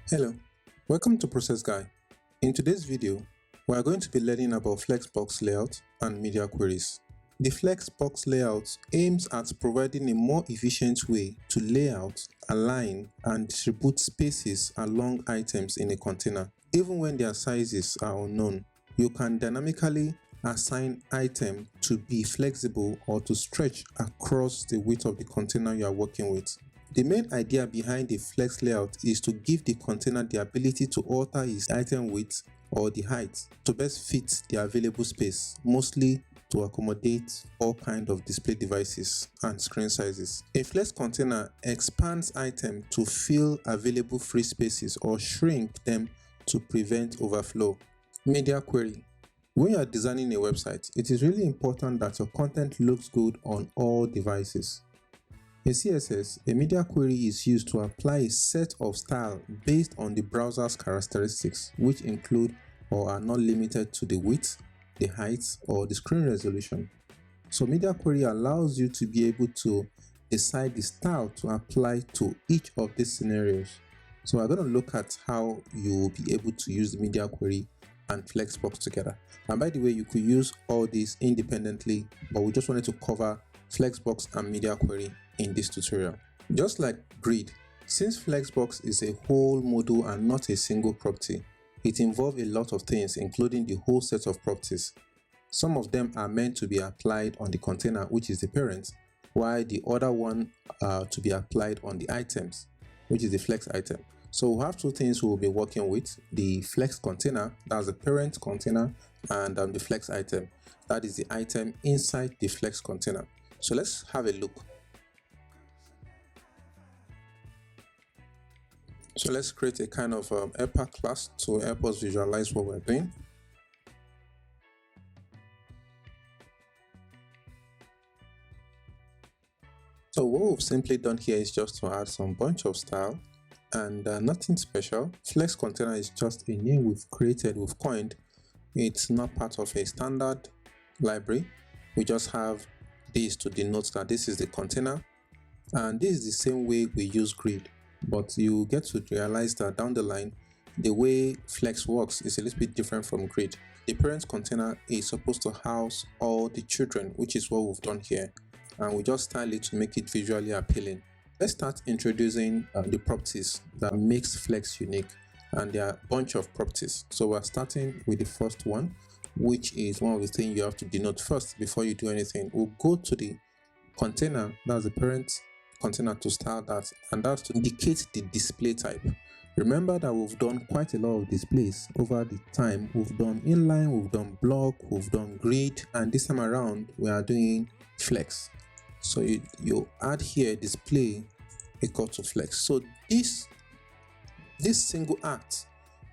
Hello, welcome to Process Guy. In today's video, we are going to be learning about Flexbox layout and media queries. The Flexbox layout aims at providing a more efficient way to lay out, align, and distribute spaces along items in a container. Even when their sizes are unknown, you can dynamically assign items to be flexible or to stretch across the width of the container you are working with. The main idea behind the flex layout is to give the container the ability to alter its item width or the height to best fit the available space, mostly to accommodate all kinds of display devices and screen sizes. A flex container expands items to fill available free spaces or shrink them to prevent overflow. Media query. When you are designing a website, it is really important that your content looks good on all devices. In CSS, a media query is used to apply a set of style based on the browser's characteristics, which include or are not limited to the width, the height, or the screen resolution. So media query allows you to be able to decide the style to apply to each of these scenarios. So we're going to look at how you will be able to use the media query and Flexbox together. And by the way, you could use all these independently, but we just wanted to cover Flexbox and media query in this tutorial. Just like grid, since Flexbox is a whole module and not a single property, it involves a lot of things, including the whole set of properties. Some of them are meant to be applied on the container, which is the parent, while the other one to be applied on the items, which is the flex item. So we have two things we will be working with: the flex container, that's the parent container, and the flex item, that is the item inside the flex container. So let's have a look. So let's create a kind of helper class to help us visualize what we're doing. So what we've simply done here is just to add some bunch of style and nothing special. Flex container is just a name we've created, we've coined. It's not part of a standard library. We just have this to denote that this is the container, and this is the same way we use grid, but you get to realize that down the line the way flex works is a little bit different from grid. The parent container is supposed to house all the children, which is what we've done here, and we just style it to make it visually appealing. Let's start introducing the properties that makes flex unique, and there are a bunch of properties. So we're starting with the first one, which is one of the things you have to denote first before you do anything. We'll go to the container, that's the parent container, to style that, and that's to indicate the display type. Remember that we've done quite a lot of displays over the time. We've done inline, we've done block, we've done grid, and this time around we are doing flex. So you add here display equal to flex. So this single act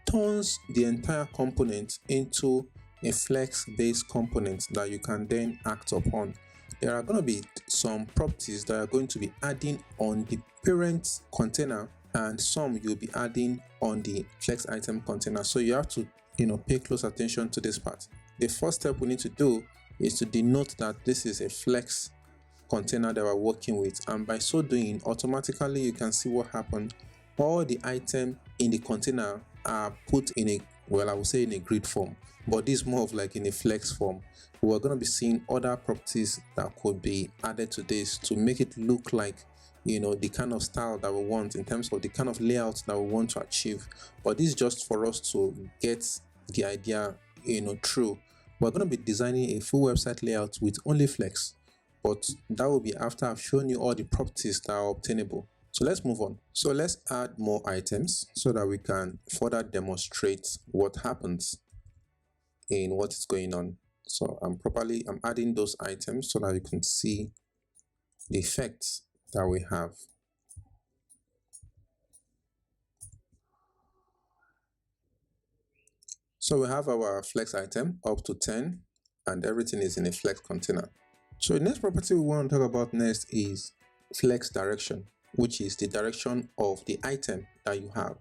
turns the entire component into a flex based component that you can then act upon. There are going to be some properties that are going to be adding on the parent container, and some you'll be adding on the flex item container. So you have to pay close attention to this part. The first step we need to do is to denote that this is a flex container that we're working with, and by so doing, automatically you can see what happened. All the items in the container are put in a, well, I would say in a grid form, but this is more of like in a flex form. We're going to be seeing other properties that could be added to this to make it look like the kind of style that we want in terms of the kind of layout that we want to achieve. But this is just for us to get the idea through. We're going to be designing a full website layout with only flex, but that will be after I've shown you all the properties that are obtainable. So let's move on. So let's add more items so that we can further demonstrate what happens in what is going on. So I'm adding those items so that you can see the effects that we have. So we have our flex item up to 10, and everything is in a flex container. So the next property we want to talk about next is flex direction, which is the direction of the item that you have.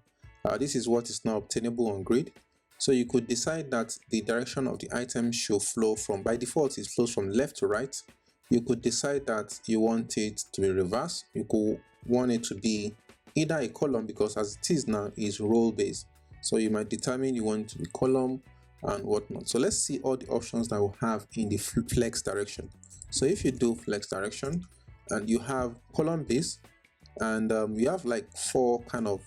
This is what is now obtainable on grid. So you could decide that the direction of the item should flow from, by default it flows from left to right. You could decide that you want it to be reversed. You could want it to be either a column, because as it is now is role based, so you might determine you want to be column and whatnot. So let's see all the options that we have in the flex direction. So if you do flex direction and you have column base, and you have like 4 kind of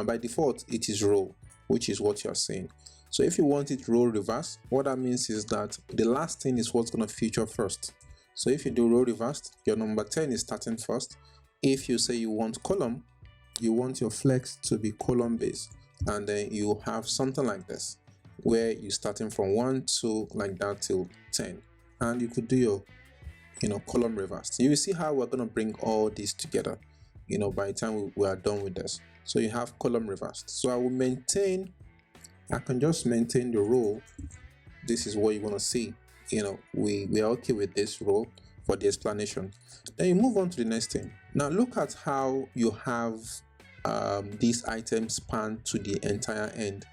by default it is row, which is what you're saying. So if you want it row reverse, what that means is that the last thing is what's going to feature first. So if you do row reversed, your number 10 is starting first. If you say you want column, you want your flex to be column based, and then you have something like this where you're starting from 1, 2 like that till 10, and you could do your column reversed. You will see how we're going to bring all these together by the time we are done with this. So you have column reversed. So I can just maintain the row. This is what you want to see. We are okay with this row for the explanation. Then you move on to the next thing. Now look at how you have these items span to the entire end.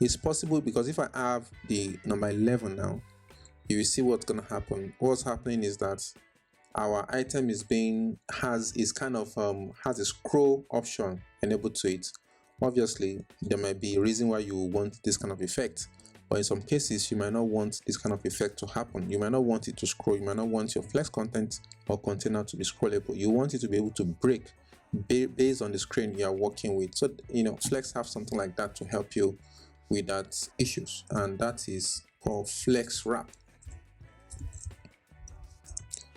It's possible because if I have the number 11 now, you will see what's going to happen. What's happening is that our item has a scroll option enabled to it. Obviously, there might be a reason why you want this kind of effect, but in some cases you might not want this kind of effect to happen. You might not want it to scroll. You might not want your flex content or container to be scrollable. You want it to be able to break based on the screen you are working with. So flex have something like that to help you with that issues, and that is called flex wrap.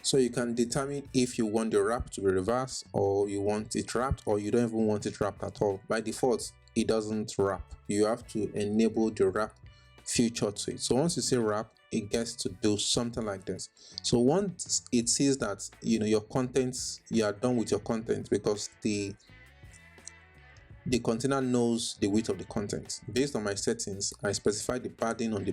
So you can determine if you want the wrap to be reversed, or you want it wrapped, or you don't even want it wrapped at all. By default, it doesn't wrap. You have to enable the wrap feature to it. So once you say wrap, it gets to do something like this. So once it sees that your contents, you are done with your content, because the container knows the width of the content. Based on my settings, I specify the padding on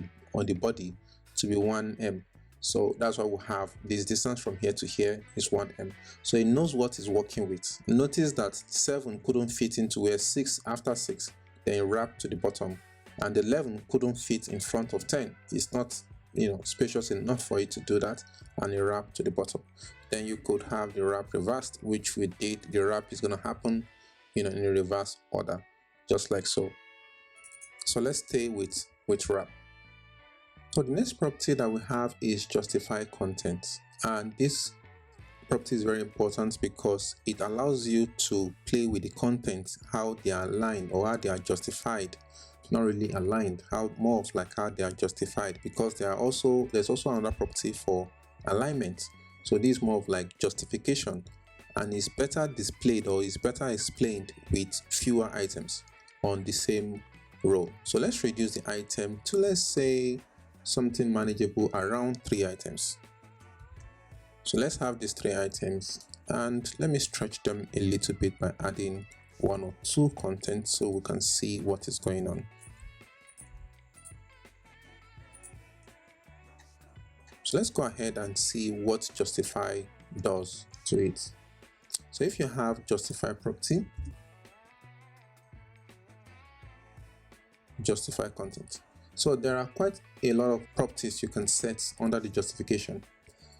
the body to be 1 m. So that's why we have this distance from here to here is 1 m. So it knows what it's working with. Notice that 7 couldn't fit into where 6 after 6, then wrap to the bottom, and 11 couldn't fit in front of 10. It's not spacious enough for it to do that, and a wrap to the bottom. Then you could have the wrap reversed, which we did. The wrap is going to happen in a reverse order, just like so. So let's stay with wrap. So the next property that we have is justify content, and this property is very important because it allows you to play with the content, how they are aligned or how they are justified. Not really aligned, more of like how they are justified, because there's also another property for alignment. So this is more of like justification, and is better displayed or is better explained with fewer items on the same row. So let's reduce the item to, let's say, something manageable around 3 items. So let's have these 3 items, and let me stretch them a little bit by adding 1 or 2 content so we can see what is going on. So let's go ahead and see what justify does to it. So if you have justify property, justify content. So there are quite a lot of properties you can set under the justification.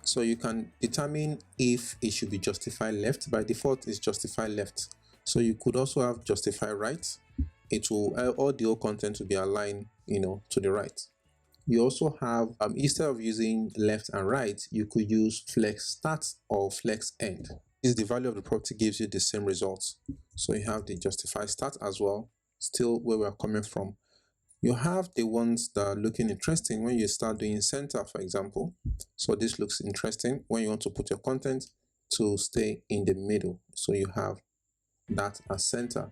So you can determine if it should be justify left. By default, it's justify left. So you could also have justify right. It will, all the old content will be aligned, to the right. You also have, instead of using left and right, you could use flex start or flex end. This, the value of the property gives you the same results. So you have the justify start as well, still where we're coming from. You have the ones that are looking interesting when you start doing center, for example. So this looks interesting when you want to put your content to stay in the middle. So you have that as center.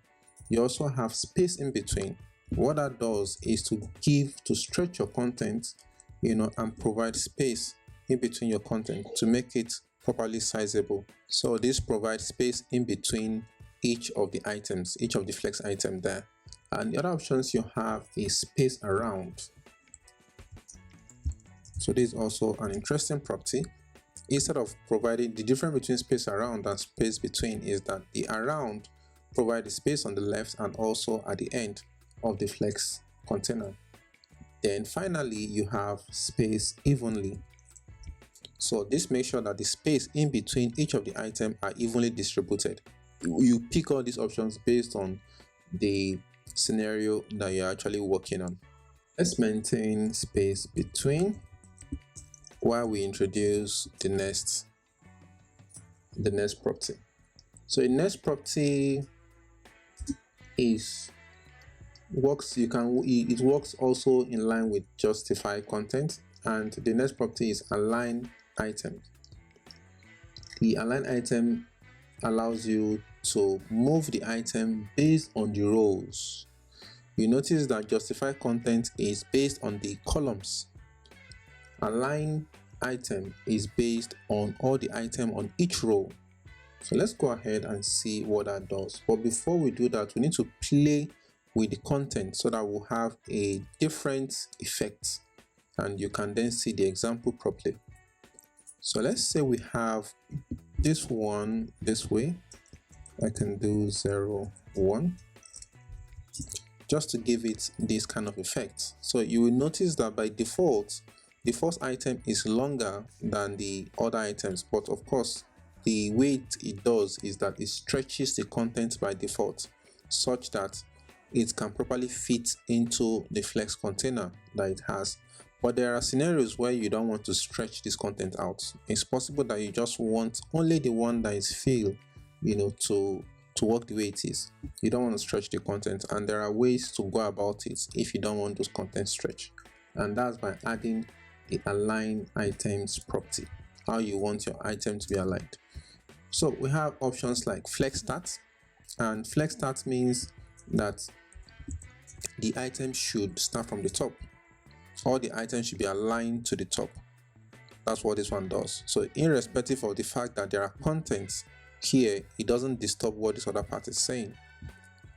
You also have space in between. What that does is to stretch your content, and provide space in between your content to make it properly sizable. So this provides space in between each of the items, each of the flex item there. And the other options you have is space around. So this is also an interesting property. Instead of providing, the difference between space around and space between is that the around provides the space on the left and also at the end of the flex container. Then finally you have space evenly. So this makes sure that the space in between each of the items are evenly distributed. you pick all these options based on the scenario that you're actually working on. Let's maintain space between while we introduce the next property. So the next property it works also in line with justify content, and the next property is align item. The align item allows you to move the item based on the rows. You notice that justify content is based on the columns. Align item is based on all the item on each row. So let's go ahead and see what that does. But before we do that, we need to play with the content so that we'll have a different effect, and you can then see the example properly. So let's say we have this one this way. I can do 0, 1, just to give it this kind of effect. So you will notice that by default, the first item is longer than the other items, but of course, the way it does is that it stretches the content by default such that it can properly fit into the flex container that it has. But there are scenarios where you don't want to stretch this content out. It's possible that you just want only the one that is filled, to work the way it is. You don't want to stretch the content, and there are ways to go about it if you don't want those content stretch, and that's by adding the align items property, how you want your item to be aligned. So we have options like flex start, and flex start means that the item should start from the top. All the items should be aligned to the top. That's what this one does. So irrespective of the fact that there are contents here, it doesn't disturb what this other part is saying.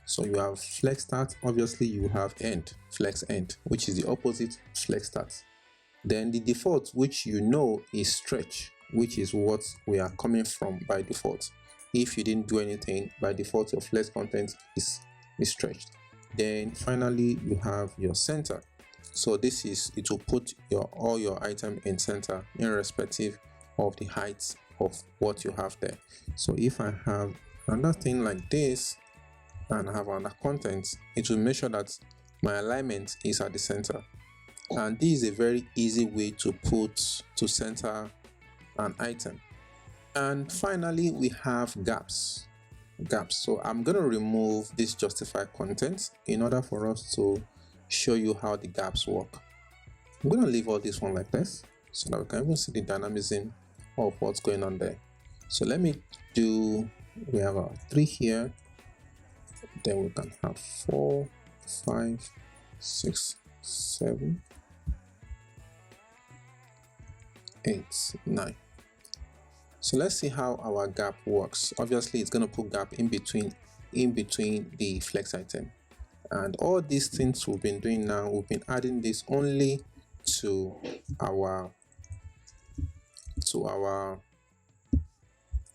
So you have flex start, obviously you have end, flex end, which is the opposite flex start. Then the default, which is stretch, which is what we are coming from by default. If you didn't do anything, by default your flex content is stretched. Then finally you have your center. So it will put all your item in center irrespective of the height of what you have there. So if I have another thing like this and I have another content, it will make sure that my alignment is at the center. And this is a very easy way to center an item. And finally we have gaps. So I'm going to remove this justify content in order for us to show you how the gaps work. I'm going to leave all this one like this so that we can even see the dynamism of what's going on there. So we have our 3 here, then we can have 4, 5, 6, 7, 8, 9. So let's see how our gap works. Obviously it's going to put gap in between the flex item, and all these things we've been doing now, we've been adding this only to our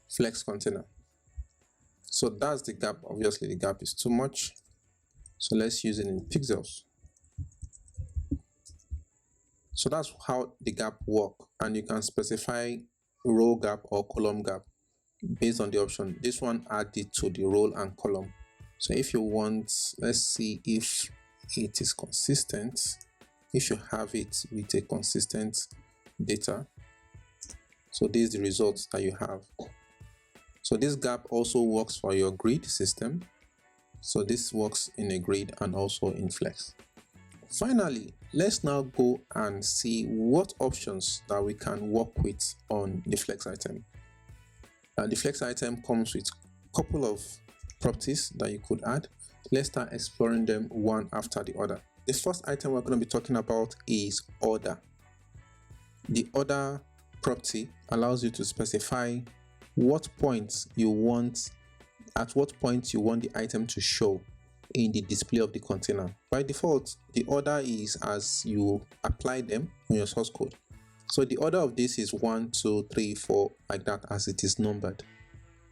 flex container. So that's the gap. Obviously the gap is too much, so let's use it in pixels. So that's how the gap work, and you can specify row gap or column gap based on the option. This one add it to the row and column. So if you want, let's see if it is consistent. If you have it with a consistent data, so this is the results that you have. So this gap also works for your grid system. So this works in a grid and also in flex. Finally, let's now go and see what options that we can work with on the flex item. The flex item comes with a couple of properties that you could add. Let's start exploring them one after the other. The first item we're going to be talking about is order. The order property allows you to specify at what point you want the item to show in the display of the container. By default, the order is as you apply them on your source code. So the order of this is 1, 2, 3, 4, like that, as it is numbered.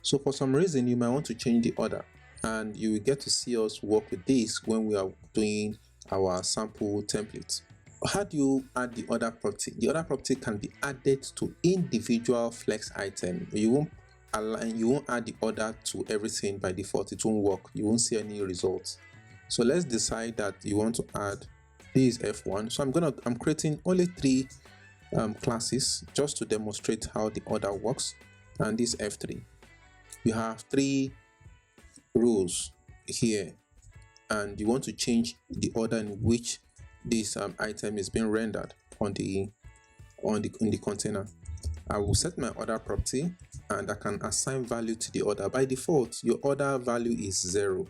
So for some reason you might want to change the order, and you will get to see us work with this when we are doing our sample template. How do you add the order property? The order property can be added to individual flex item. You won't align, you won't add the order to everything by default. It won't work. You won't see any results. So let's decide that you want to add this F1. So I'm creating only 3 classes just to demonstrate how the order works. And this F3, you have 3 rows here, and you want to change the order in which this item is being rendered on the container. I will set my order property, and I can assign value to the order. By default, your order value is 0.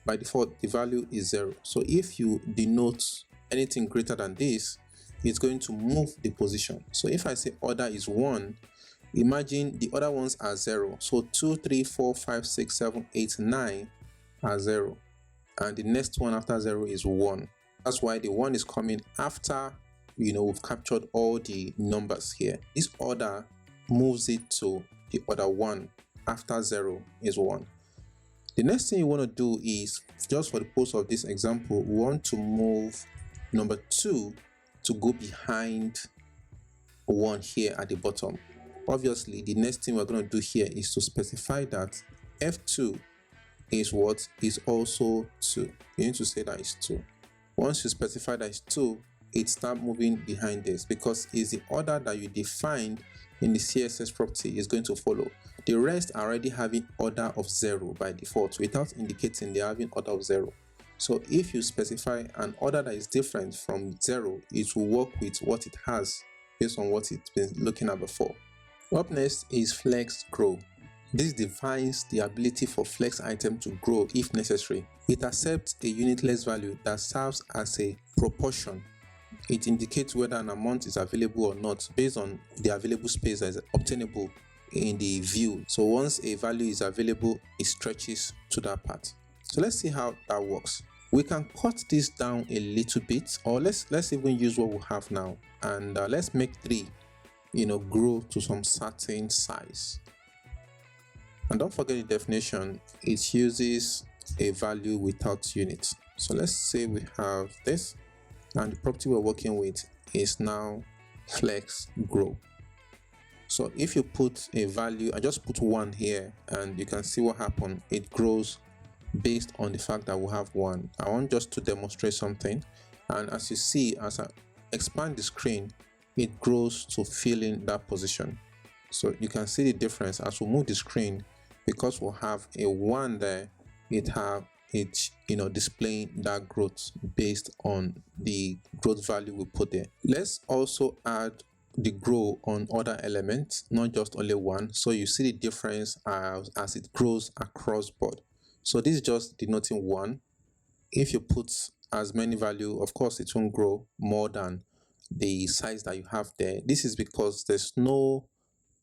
By default, the value is 0. So if you denote anything greater than this, it's going to move the position. So if I say order is 1, imagine the other ones are 0. So 2, 3, 4, 5, 6, 7, 8, 9 are 0. And the next one after 0 is 1. That's why the 1 is coming after, we've captured all the numbers here. This order moves it to the order 1 after 0 is 1. The next thing you want to do is, just for the purpose of this example, we want to move number 2 to go behind 1 here at the bottom. Obviously, the next thing we're going to do here is to specify that F2 is what is also 2. You need to say that it's 2. Once you specify that it's 2, it starts moving behind this, because it's the order that you defined in the CSS property is going to follow. The rest are already having order of 0 by default without indicating they're having order of 0. So if you specify an order that is different from 0, it will work with what it has based on what it's been looking at before. Up next is flex grow. This defines the ability for flex item to grow if necessary. It accepts a unitless value that serves as a proportion. It indicates whether an amount is available or not based on the available space that is obtainable in the view. So once a value is available, it stretches to that part. So let's see how that works. We can cut this down a little bit, or let's even use what we have now, and let's make 3 grow to some certain size. And don't forget the definition, it uses a value without units. So let's say we have this, and the property we're working with is now flex grow. So if you put a value, I just put 1 here, and you can see what happened. It grows based on the fact that we have 1. I want just to demonstrate something, and as you see, as I expand the screen, it grows to fill in that position. So you can see the difference as we move the screen. Because we'll have a 1 there, it's displaying that growth based on the growth value we put there. Let's also add the grow on other elements, not just only 1, so you see the difference as it grows across board. So this is just denoting 1. If you put as many value, of course it won't grow more than the size that you have there. This is because there's no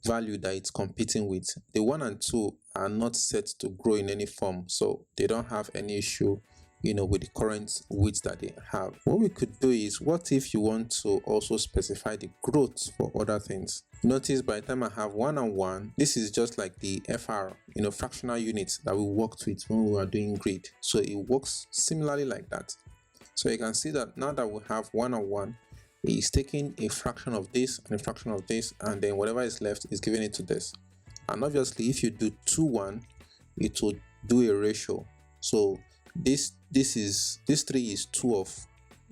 value that it's competing with. The 1 and 2 are not set to grow in any form, so they don't have any issue with the current width that they have. What we could do is, what if you want to also specify the growth for other things? Notice by the time I have 1 and 1, this is just like the FR, fractional units that we worked with when we were doing grid. So it works similarly like that. So you can see that now that we have 1 and 1, is taking a fraction of this and a fraction of this, and then whatever is left is giving it to this. And obviously, if you do 2, 1, it will do a ratio. So this 3 is 2 of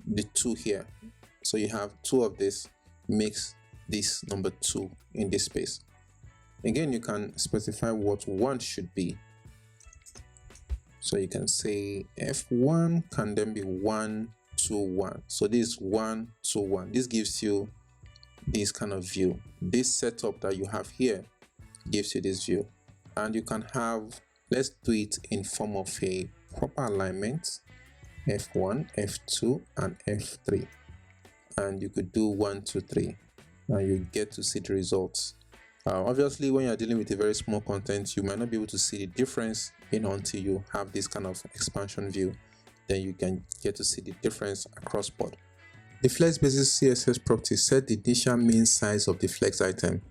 the 2 here. So you have 2 of this makes this number 2 in this space. Again, you can specify what 1 should be. So you can say F1 can then be 1, 2, 1. So this is 1, 2, 1. This gives you this kind of view. This setup that you have here gives you this view. And you can have, let's do it in form of a proper alignment, F1, F2, and F3. And you could do 1, 2, 3, and you get to see the results. Obviously, when you're dealing with a very small content, you might not be able to see the difference until you have this kind of expansion view. Then you can get to see the difference across board. The flex basis CSS property set the initial main size of the flex item.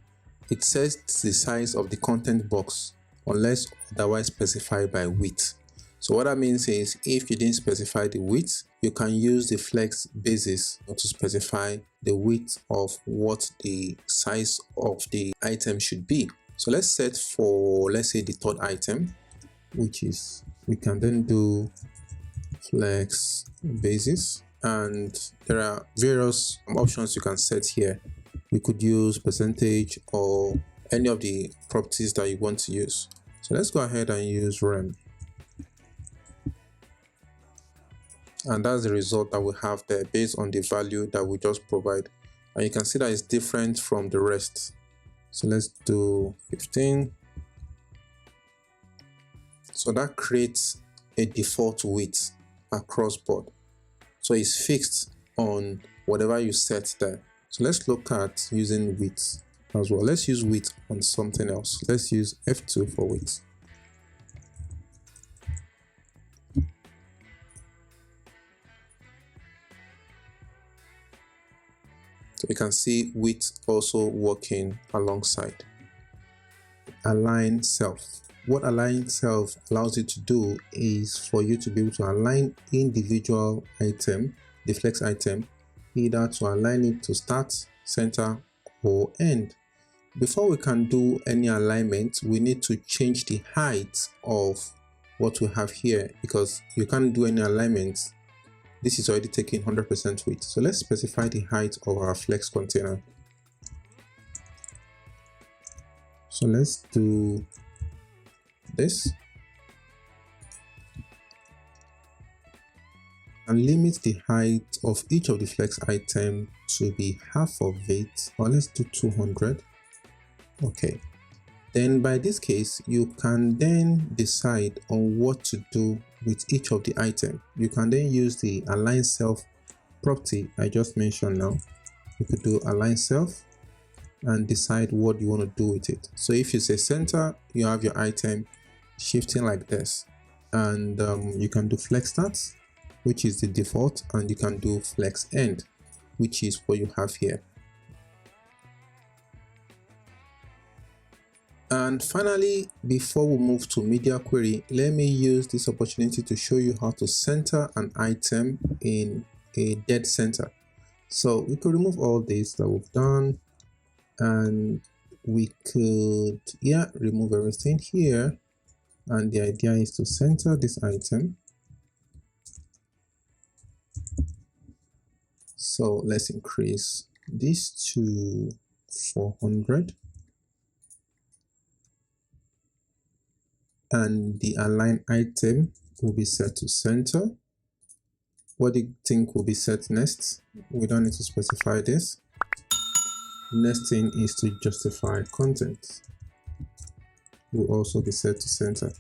It sets the size of the content box unless otherwise specified by width. So what that means is, if you didn't specify the width, you can use the flex basis to specify the width of what the size of the item should be. So let's set for, let's say, the third item, which is, we can then do flex basis, and there are various options you can set here. You could use percentage or any of the properties that you want to use. So let's go ahead and use rem, and that's the result that we have there based on the value that we just provide, and you can see that it's different from the rest. So let's do 15. So that creates a default width across board, so it's fixed on whatever you set there. So let's look at using width as well. Let's use width on something else. Let's use F2 for width. So you can see width also working alongside. Align self. What align self allows you to do is for you to be able to align individual item, the flex item, either to align it to start, center, or end. Before we can do any alignment, we need to change the height of what we have here, because you can't do any alignment. This is already taking 100% width. So let's specify the height of our flex container. So let's do this and limit the height of each of the flex item to be half of it, or let's do 200. Okay, then by this case you can then decide on what to do with each of the item. You can then use the align self property I just mentioned. Now you could do align self and decide what you want to do with it. So if you say center, you have your item shifting like this, and you can do flex start, which is the default, and you can do flex end, which is what you have here. And finally, before we move to media query, let me use this opportunity to show you how to center an item in a dead center. So we could remove all this that we've done, and we could remove everything here, and the idea is to center this item. So let's increase this to 400, and the align item will be set to center. What do you think will be set next? We don't need to specify this. Next thing is to justify content. Will also be set to center.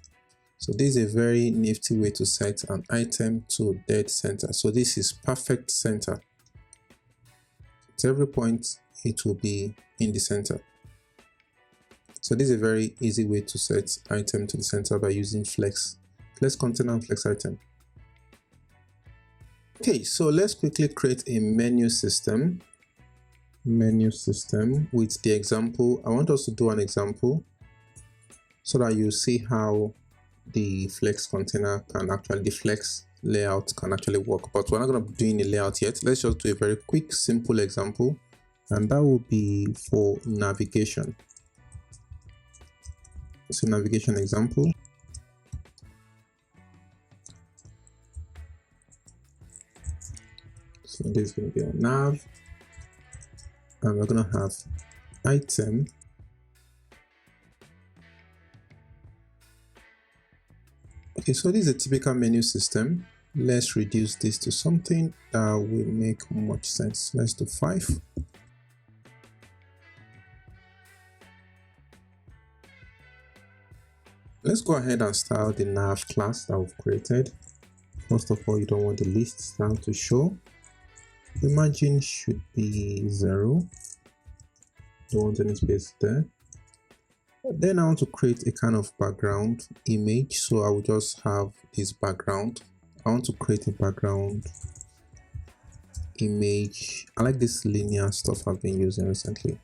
So this is a very nifty way to set an item to dead center. So this is perfect center. At every point it will be in the center. So this is a very easy way to set item to the center by using flex container and flex item. Okay, so let's quickly create a menu system with the example. I want us to do an example so that you see how the flex container can actually, the flex layout can actually work. But we're not going to be doing a layout yet. Let's just do a very quick, simple example, and that will be for navigation. So navigation example. So this is going to be our nav, and we're going to have item Okay, so this is a typical menu system. Let's reduce this to something that will make much sense. Let's do 5. Let's go ahead and style the nav class that we've created. First of all, you don't want the list style to show. The margin should be 0. Don't want any space there. Then I want to create a kind of background image, so I will just have this background. I want to create a background image. I like this linear stuff I've been using recently.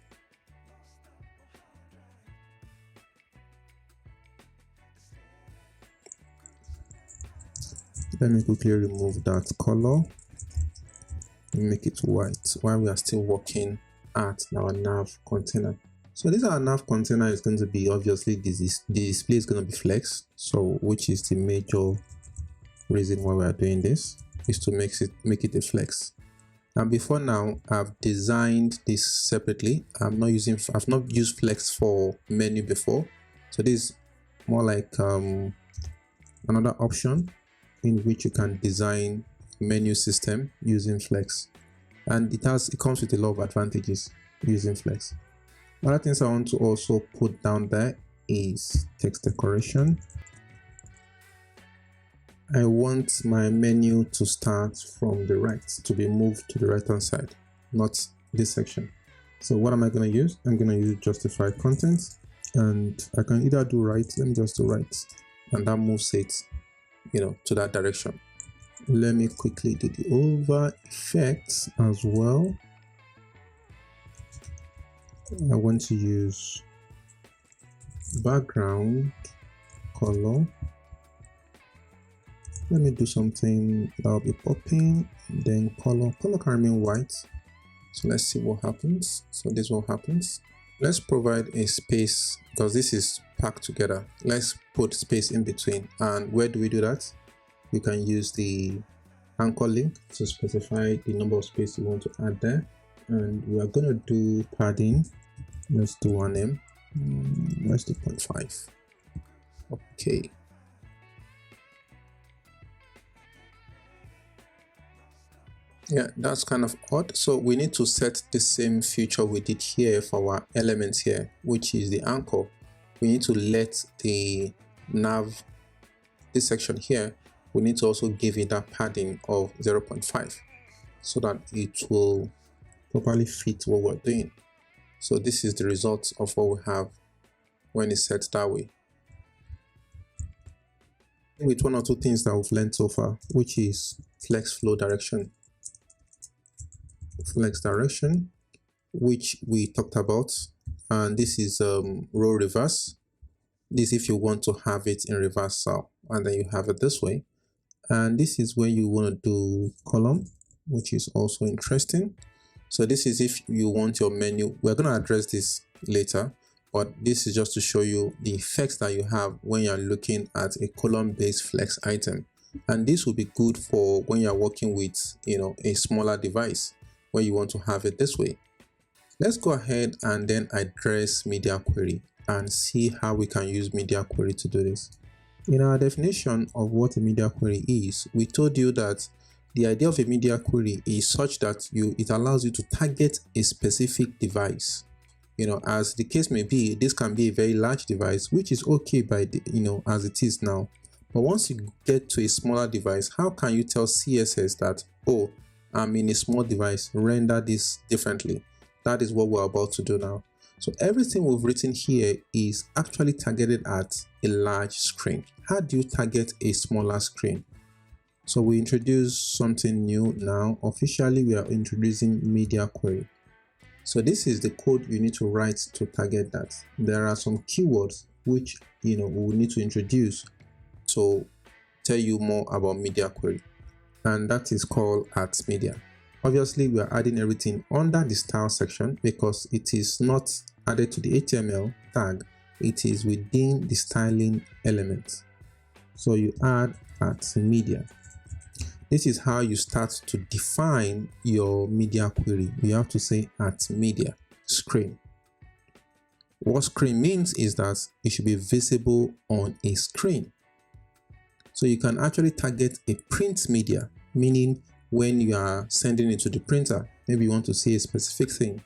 Let me quickly remove that color and make it white while we are still working at our nav container. So this our nav container is going to be, obviously the display is going to be flex. So which is the major reason why we are doing this, is to make it a flex. And before now, I've designed this separately. I've not used flex for menu before. So this is more like another option in which you can design menu system using flex, and it comes with a lot of advantages using flex. Other things I want to also put down there is text decoration. I want my menu to start from the right, to be moved to the right hand side, not this section. So what am I going to use? I'm going to use justify content, and I can either do right. Let me just do right, and that moves it, to that direction. Let me quickly do the over effects as well. I want to use background color. Let me do something that will be popping, then color can remain white. So let's see what happens. So this is what happens. Let's provide a space because this is packed together. Let's put space in between. And where do we do that? We can use the anchor link to specify the number of space you want to add there. And we are going to do padding. Let's do 1M. Let's do 0.5. Okay. Yeah, that's kind of odd. So we need to set the same feature we did here for our elements here, which is the anchor. We need to let the nav, this section here, we need to also give it that padding of 0.5 so that it will properly fit what we're doing. So this is the result of what we have when it's set that way. With one or two things that we've learned so far, which is flex flow direction. Flex direction, which we talked about, and this is row reverse. This if you want to have it in reversal, and then you have it this way. And this is where you want to do column, which is also interesting. So this is if you want your menu. We're going to address this later, but this is just to show you the effects that you have when you're looking at a column-based flex item. And this will be good for when you're working with a smaller device where you want to have it this way. Let's go ahead and then address media query and see how we can use media query to do this. In our definition of what a media query is, we told you that the idea of a media query is such that it allows you to target a specific device. As the case may be, this can be a very large device, which is okay as it is now. But once you get to a smaller device, how can you tell CSS that, oh, I'm in a small device, render this differently? That is what we're about to do now. So everything we've written here is actually targeted at a large screen. How do you target a smaller screen? So we introduce something new now. Officially, we are introducing media query. So this is the code you need to write to target that. There are some keywords which we will need to introduce to tell you more about media query, and that is called @media. Obviously, we are adding everything under the style section because it is not added to the HTML tag, it is within the styling element. So you add @media. This is how you start to define your media query. You have to say @media screen. What screen means is that it should be visible on a screen. So you can actually target a print media, meaning when you are sending it to the printer, maybe you want to see a specific thing.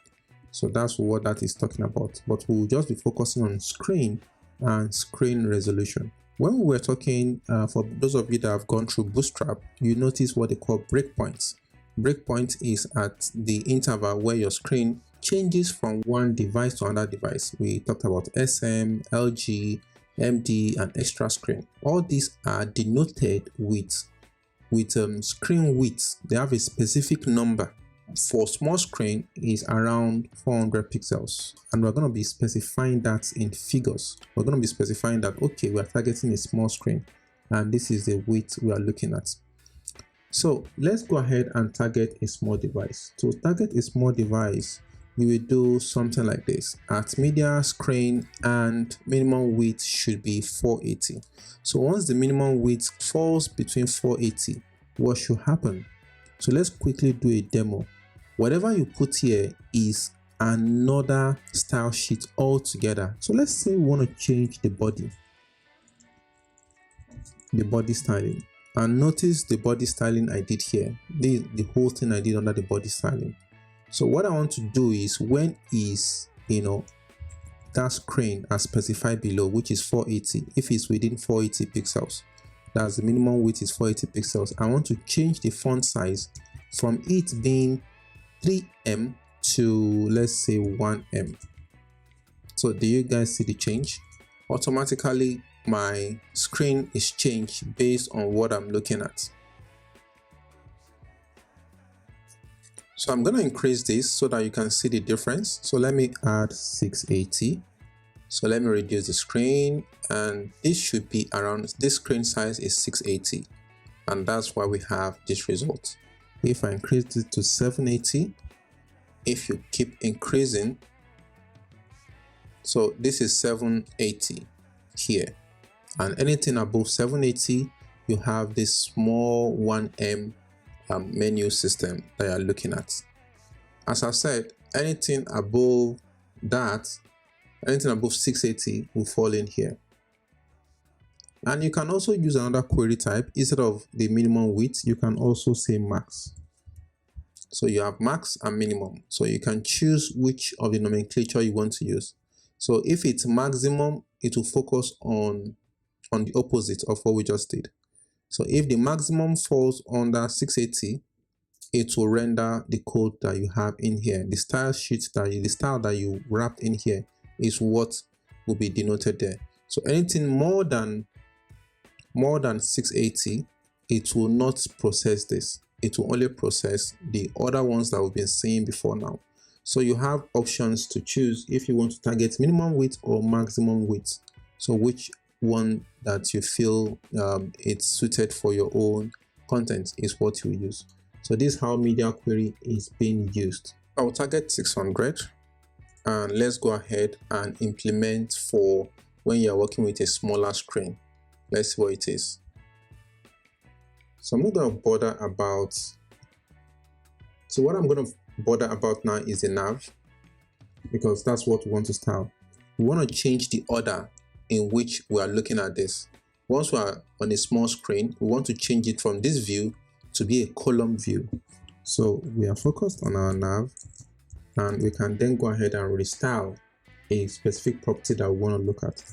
So that's what that is talking about. But we'll just be focusing on screen and screen resolution. When we were talking, for those of you that have gone through Bootstrap, you notice what they call breakpoints. Breakpoint is at the interval where your screen changes from one device to another device. We talked about SM, LG, MD, and extra screen. All these are denoted with screen width. They have a specific number. For small screen is around 400 pixels, and we're going to be specifying that in figures. We're going to be specifying that, okay, we are targeting a small screen and this is the width we are looking at. So let's go ahead and target a small device. To target a small device, we will do something like this. At media screen and minimum width should be 480. So once the minimum width falls between 480, what should happen? So let's quickly do a demo. Whatever you put here is another style sheet altogether. So let's say we want to change the body styling, and notice the body styling I did here. The whole thing I did under the body styling. So what I want to do is, when is that screen as specified below, which is 480, if it's within 480 pixels, that's the minimum width is 480 pixels, I want to change the font size from it being 3M to, let's say, 1M. So do you guys see the change? Automatically my screen is changed based on what I'm looking at. So I'm going to increase this so that you can see the difference. So let me add 680. So let me reduce the screen, and this should be around, this screen size is 680, and that's why we have this result. If I increase it to 780, if you keep increasing, so this is 780 here, and anything above 780, you have this small 1M menu system that you're looking at. As I said, anything above that, anything above 680 will fall in here. And you can also use another query type. Instead of the minimum width, you can also say max. So you have max and minimum, so you can choose which of the nomenclature you want to use. So if it's maximum, it will focus on the opposite of what we just did. So if the maximum falls under 680, it will render the code that you have in here. The style sheet the style that you wrapped in here is what will be denoted there. So anything more than 680, it will not process this. It will only process the other ones that we've been seeing before now. So you have options to choose if you want to target minimum width or maximum width. So which one that you feel it's suited for your own content is what you use. So this is how media query is being used. I will target 600, and let's go ahead and implement for when you're working with a smaller screen. Let's see what it is. So I'm not going to bother about, so what I'm going to bother about now is the nav, because that's what we want to style. We want to change the order in which we are looking at this. Once we are on a small screen, we want to change it from this view to be a column view. So we are focused on our nav, and we can then go ahead and restyle a specific property that we want to look at.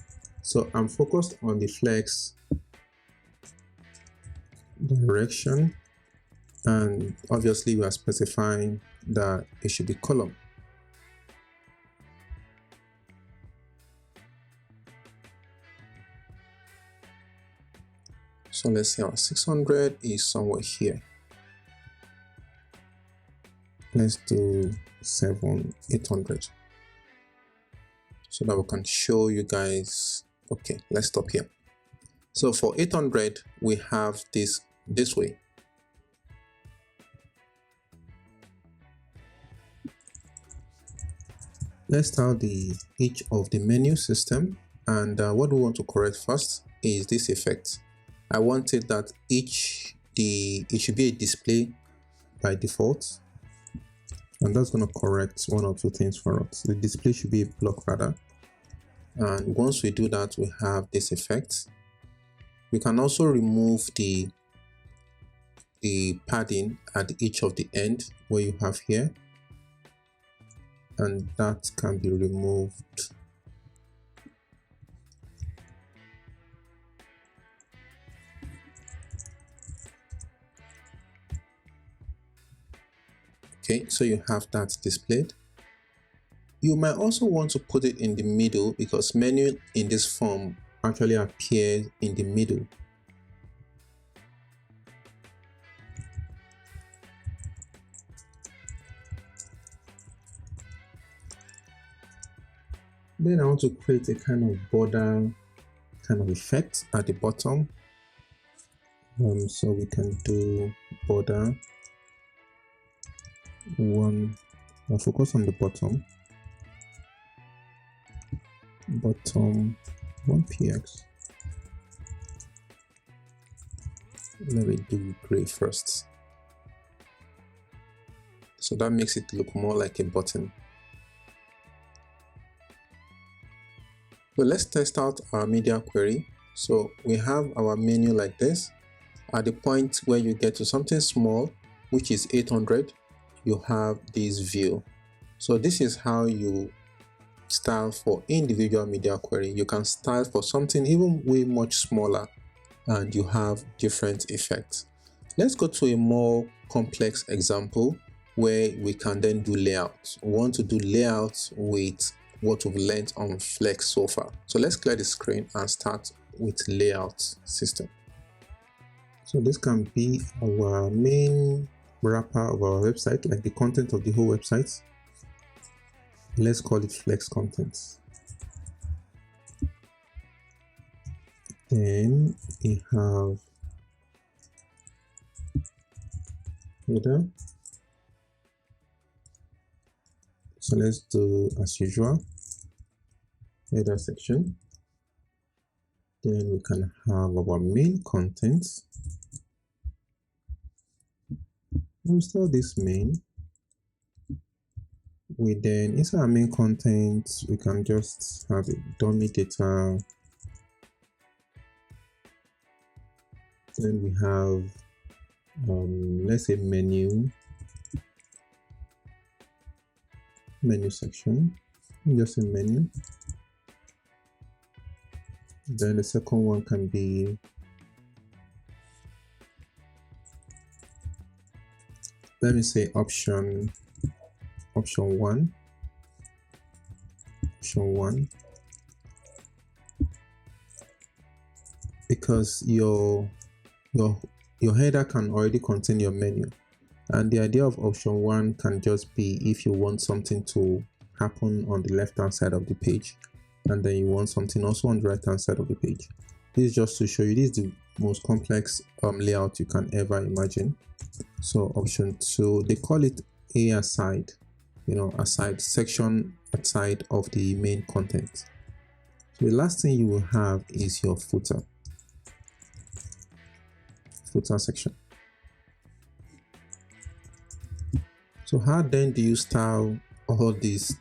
So I'm focused on the flex direction, and obviously we are specifying that it should be column. So let's say our 600 is somewhere here. Let's do 800 so that we can show you guys. Okay, let's stop here. So for 800, we have this way. Let's start each of the menu system, and what we want to correct first is this effect. I wanted that it should be a display by default, and that's going to correct one or two things for us. The display should be a block rather, and once we do that, we have this effect. We can also remove the padding at each of the end where you have here, and that can be removed. Okay, so you have that displayed. You might also want to put it in the middle, because menu in this form actually appears in the middle. Then I want to create a kind of border kind of effect at the bottom. So we can do border 1 I'll focus on the bottom 1px. Let me do gray first. So that makes it look more like a button. So let's test out our media query. So we have our menu like this. At the point where you get to something small, which is 800, you have this view. So this is how you style for individual media query. You can style for something even way much smaller and you have different effects. Let's go to a more complex example where we can then do layout. We want to do layout with what we've learned on Flex so far. So let's clear the screen and start with layout system. So this can be our main wrapper of our website, like the content of the whole website. Let's call it Flex Content. Then we have header. So let's do as usual, header section. Then we can have our main content. We'll start this main. We then inside our main content, we can just have a dummy data. Then we have let's say menu section, just a menu. Then the second one can be let me say option 1, because your header can already contain your menu, and the idea of option 1 can just be if you want something to happen on the left hand side of the page and then you want something also on the right hand side of the page. This is just to show you this is the most complex layout you can ever imagine. So option 2, they call it a aside, aside section outside of the main content. So the last thing you will have is your footer section. So how then do you style all these,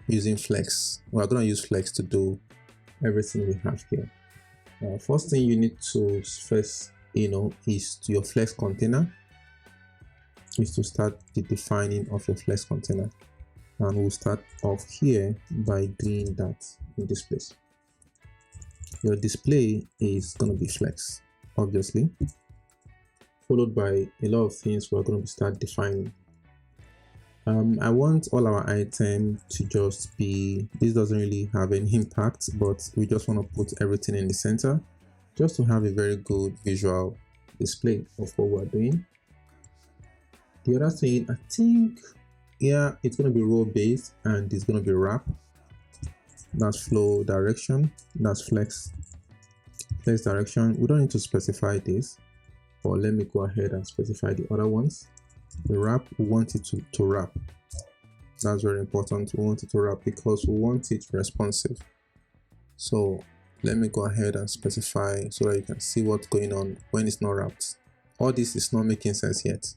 using Flex? We're going to use Flex to do everything we have here. First thing you need to first, is your Flex container, is to start the defining of your Flex container. And we'll start off here by doing that in this place. Your display is going to be Flex, obviously, followed by a lot of things we're going to start defining. I want all our items to just be, this doesn't really have any impact, but we just want to put everything in the center just to have a very good visual display of what we're doing. The other thing, I think, it's going to be row based and it's going to be wrap. That's flow direction, that's flex direction. We don't need to specify this, but let me go ahead and specify the other ones. The wrap, we want it to wrap. That's very important. We want it to wrap because we want it responsive. So let me go ahead and specify so that you can see what's going on when it's not wrapped. All this is not making sense yet,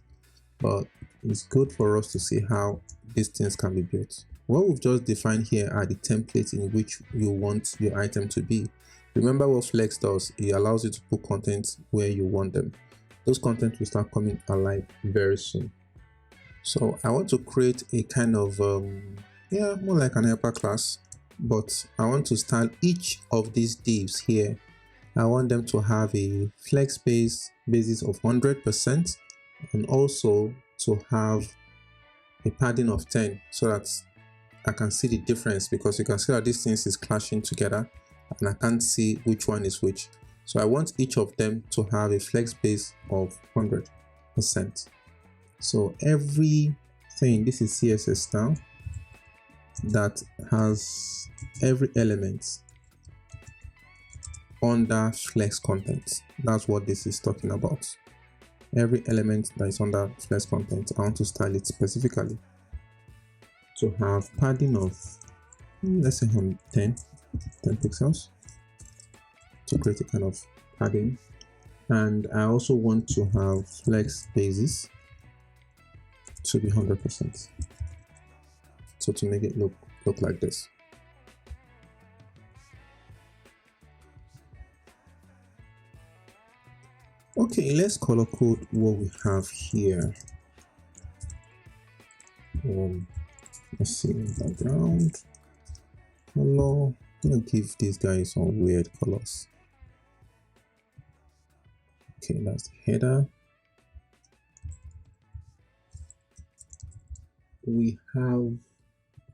but it's good for us to see how these things can be built. What we've just defined here are the templates in which you want your item to be. Remember what Flex does, it allows you to put content where you want them. Those content will start coming alive very soon. So I want to create a kind of, more like an helper class, but I want to style each of these divs here. I want them to have a flex basis of 100% and also to have a padding of 10 so that I can see the difference, because you can see that these things is clashing together and I can't see which one is which. So I want each of them to have a flex base of 100%. So everything, this is CSS now, that has every element under flex content. That's what this is talking about. Every element that is under flex content, I want to style it specifically. to have padding of, let's say 10 pixels to create a kind of padding. And I also want to have flex basis to be 100%. So to make it look like this. Okay, let's color code what we have here. Let's see, background color. I'm gonna give these guys some weird colors. Okay, that's the header. We have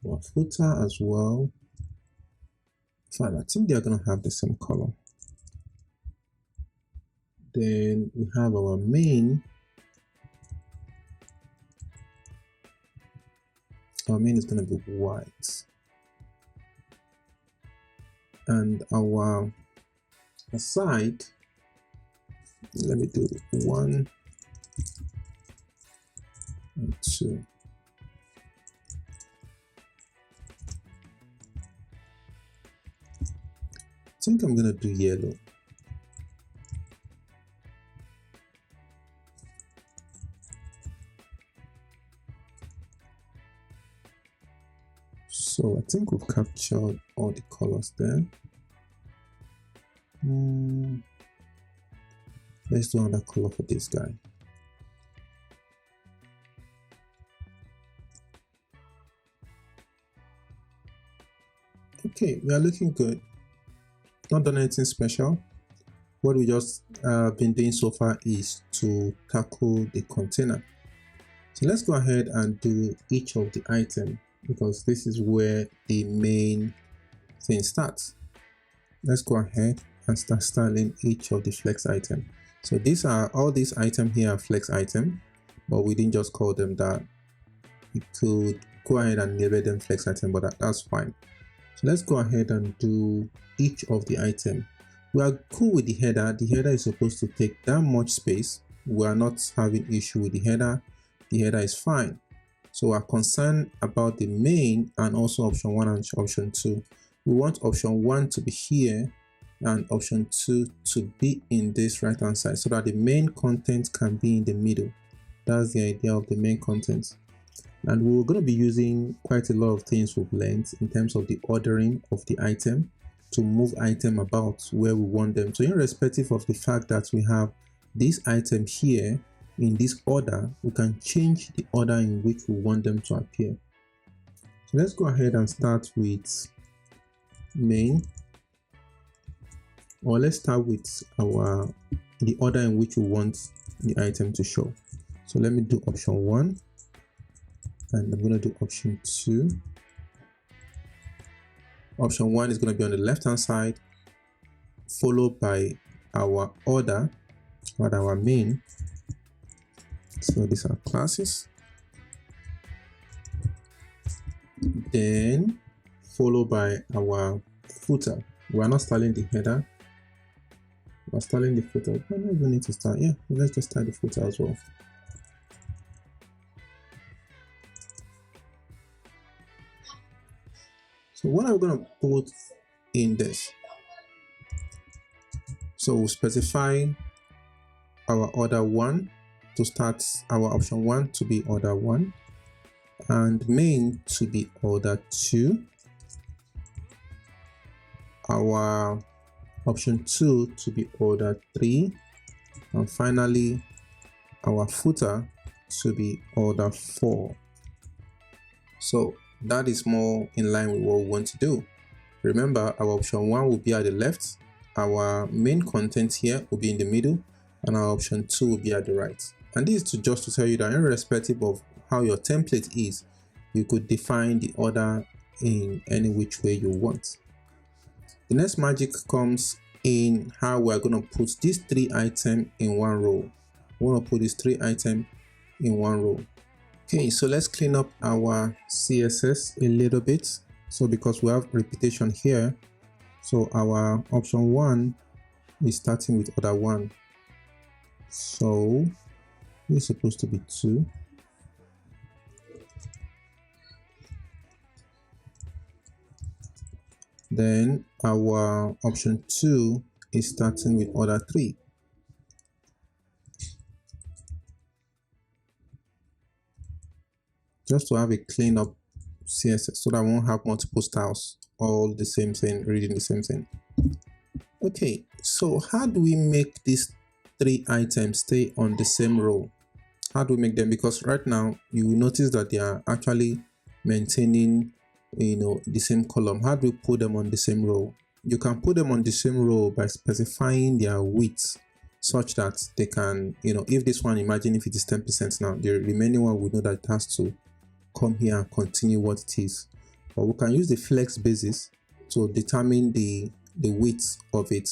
our footer as well. Fine, I think they're gonna have the same color. Then we have our main. Our main is gonna be white. And our aside, let me do 1 and 2. I think I'm gonna do yellow. So I think we've captured all the colors there. Let's do another color for this guy. Okay, we are looking good. Not done anything special. What we just been doing so far is to tackle the container. So let's go ahead and do each of the items, because this is where the main thing starts. Let's go ahead and start styling each of the flex item. So these are all these items here are flex item, but we didn't just call them that. We could go ahead and label them flex item, but that's fine. So let's go ahead and do each of the item. We are cool with the header. The header is supposed to take that much space. We are not having issue with the header. The header is fine. So we are concerned about the main and also option 1 and option 2. We want option 1 to be here and option 2 to be in this right hand side, so that the main content can be in the middle. That's the idea of the main content. And we're going to be using quite a lot of things we've learned in terms of the ordering of the item to move item about where we want them. So irrespective of the fact that we have this item here in this order, we can change the order in which we want them to appear. So let's go ahead and start with main, or let's start with the order in which we want the item to show. So let me do option 1, and I'm going to do option 2. Option 1 is going to be on the left hand side, followed by our order, or our main. So these are classes. Then followed by our footer. We are not styling the header. We're styling the footer. I don't even need to start. Yeah, let's just style the footer as well. So what are we going to put in this? So we'll specify our order 1 to start, our option 1 to be order 1, and main to be order 2, our option 2 to be order 3, and finally our footer to be order 4. So that is more in line with what we want to do. Remember, our option 1 will be at the left, our main content here will be in the middle, and our option 2 will be at the right. And this is just to tell you that irrespective of how your template is, you could define the order in any which way you want. The next magic comes in how we're going to put these 3 items in one row. We want to put these 3 items in one row. Okay, so let's clean up our CSS a little bit. So because we have repetition here, so our option 1 is starting with order 1. So it's supposed to be 2. Then our option 2 is starting with order 3. Just to have a clean up CSS so that I won't have multiple styles, all the same thing, reading the same thing. Okay, so how do we make these 3 items stay on the same row? How do we make them? Because right now you will notice that they are actually maintaining, the same column. How do we put them on the same row? You can put them on the same row by specifying their width such that they can, if this one, imagine if it is 10% now, the remaining one we know that it has to come here and continue what it is. But we can use the flex basis to determine the width of it.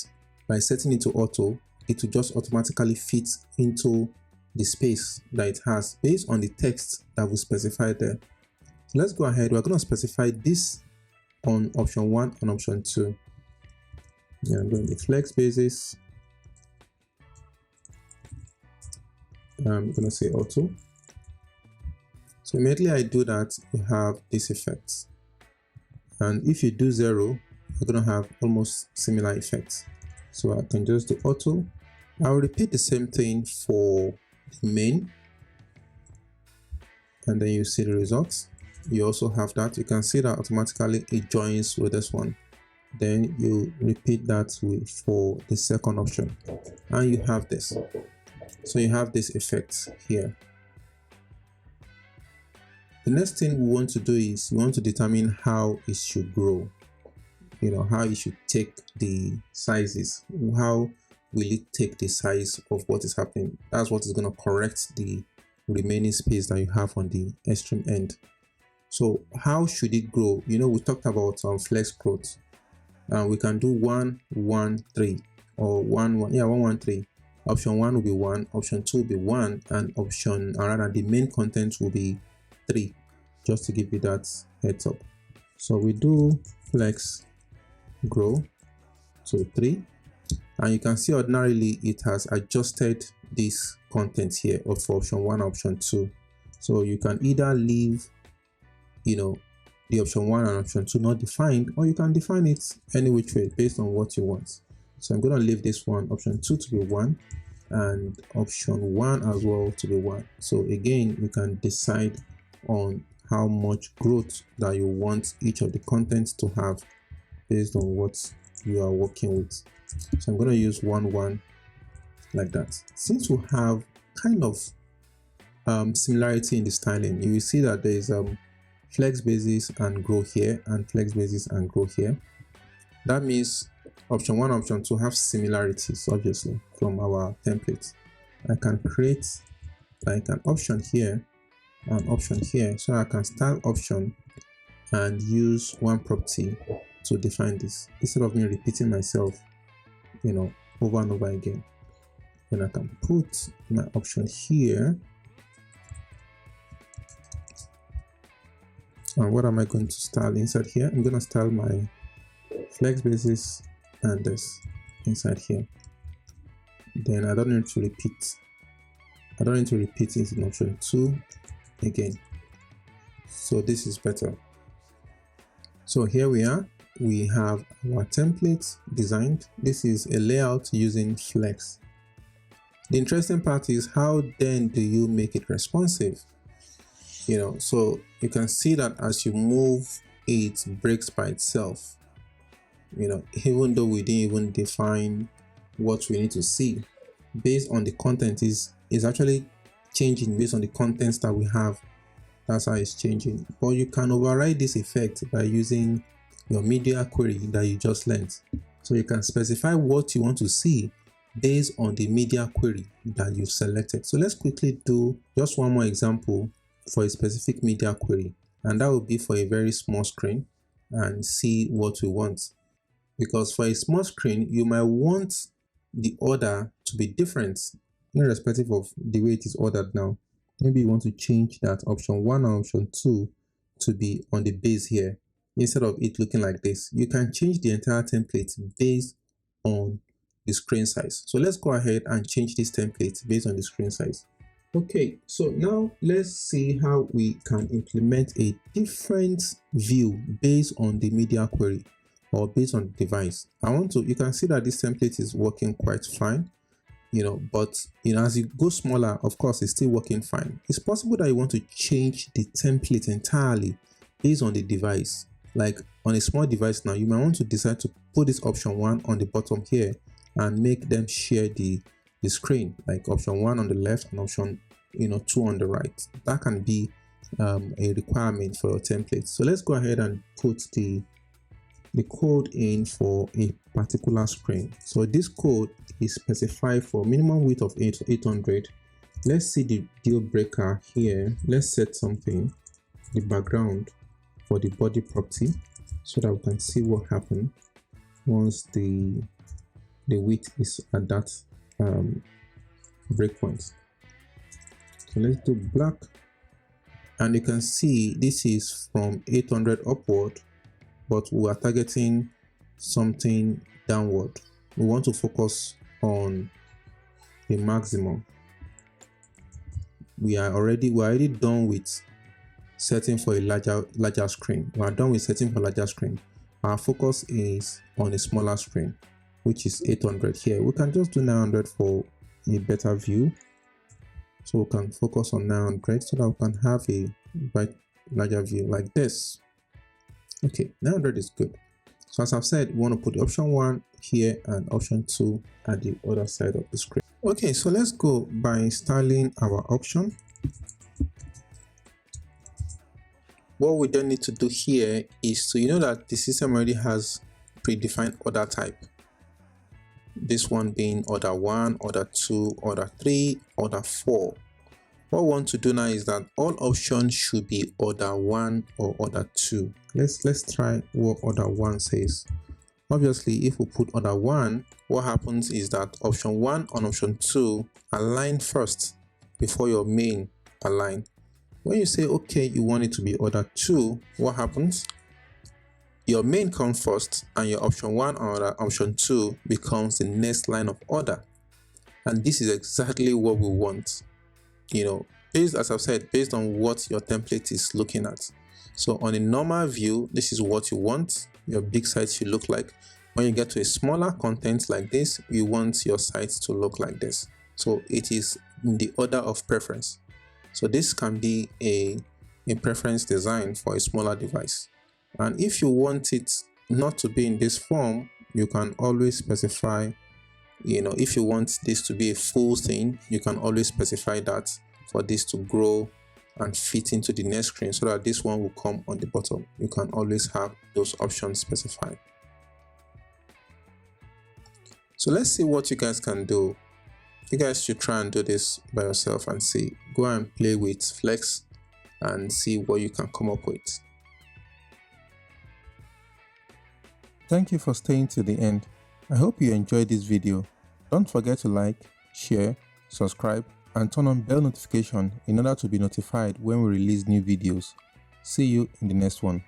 By setting it to auto, it will just automatically fit into the space that it has based on the text that we specified there. So let's go ahead. We're going to specify this on option 1 and option 2. Yeah, I'm going to flex basis. I'm going to say auto. So immediately I do that, you have this effect. And if you do 0, you're going to have almost similar effects. So I can just do auto. I'll repeat the same thing for the main. And then you see the results. You also have that. You can see that automatically it joins with this one. Then you repeat that for the second option. And you have this. So you have this effect here. The next thing we want to do is we want to determine how it should grow. How it should take the sizes. How will it take the size of what is happening? That's what is going to correct the remaining space that you have on the extreme end. So how should it grow? We talked about flex growth. We can do 1, 1, 3 or 1, 1. Yeah, 1, 1, 3. Option 1 will be 1, option 2 will be 1, and the main content will be 3, just to give you that heads up. So we do flex grow to 3, and you can see ordinarily it has adjusted this content here for option 1 and option 2. So you can either leave the option 1 and option 2 not defined, or you can define it any which way based on what you want. So I'm going to leave this one, option 2 to be 1, and option 1 as well to be 1. So again, you can decide on how much growth that you want each of the contents to have based on what you are working with. So I'm going to use 1, 1 like that. Since we have kind of similarity in the styling, you will see that there is flex basis and grow here, and flex basis and grow here. That means option 1 and option 2 have similarities, obviously, from our template. I can create like an option here, an option here, so I can style option and use one property to define this instead of me repeating myself, over and over again. Then I can put my option here. And what am I going to style inside here? I'm going to style my flex basis and this inside here. Then I don't need to repeat. I don't need to repeat it in option 2 again. So this is better. So here we are. We have our template designed. This is a layout using flex. The interesting part is how then do you make it responsive? So you can see that as you move, it breaks by itself. Even though we didn't even define what we need to see, based on the content is actually changing based on the contents that we have. That's how it's changing. But you can override this effect by using your media query that you just learned. So you can specify what you want to see based on the media query that you've selected. So let's quickly do just one more example for a specific media query, and that will be for a very small screen, and see what we want. Because for a small screen, you might want the order to be different irrespective of the way it is ordered now. Maybe you want to change that option 1 and option 2 to be on the base here instead of it looking like this. You can change the entire template based on the screen size. So let's go ahead and change this template based on the screen size. Okay, so now let's see how we can implement a different view based on the media query. or based on the device. You can see that this template is working quite fine, but as you go smaller, of course, it's still working fine. It's possible that you want to change the template entirely based on the device. Like on a small device now, you might want to decide to put this option 1 on the bottom here and make them share the screen, like option 1 on the left and option 2 on the right. That can be a requirement for your template. So let's go ahead and put the code in for a particular screen. So this code is specified for minimum width of 800. Let's see the deal breaker here. Let's set something, the background for the body property, so that we can see what happens once the width is at that breakpoint. So let's do black, and you can see this is from 800 upward, but we are targeting something downward. We want to focus on the maximum. We are already done with setting for a larger screen. We are done with setting for larger screen. Our focus is on a smaller screen, which is 800 here. We can just do 900 for a better view. So we can focus on 900 so that we can have a larger view like this. Okay, 900 is good. So as I've said, we want to put the option 1 here and option 2 at the other side of the screen. Okay, so let's go by installing our option. What we then need to do here is to, that the system already has predefined order type. This one being order 1, order 2, order 3, order 4. What we want to do now is that all options should be order 1 or order 2. Let's try what order 1 says. Obviously, if we put order 1, what happens is that option 1 and option 2 align first before your main align. When you say, okay, you want it to be order 2, what happens? Your main comes first and your option 1 or option 2 becomes the next line of order. And this is exactly what we want, as I've said, based on what your template is looking at. So on a normal view, this is what you want your big site should look like. When you get to a smaller content like this, you want your site to look like this. So it is in the order of preference. So this can be a preference design for a smaller device. And if you want it not to be in this form, you can always specify, if you want this to be a full thing, you can always specify that for this to grow and fit into the next screen so that this one will come on the bottom. You can always have those options specified. So let's see what you guys can do. You guys should try and do this by yourself and see. Go and play with Flex and see what you can come up with. Thank you for staying to the end. I hope you enjoyed this video. Don't forget to like, share, subscribe, and turn on bell notification in order to be notified when we release new videos. See you in the next one.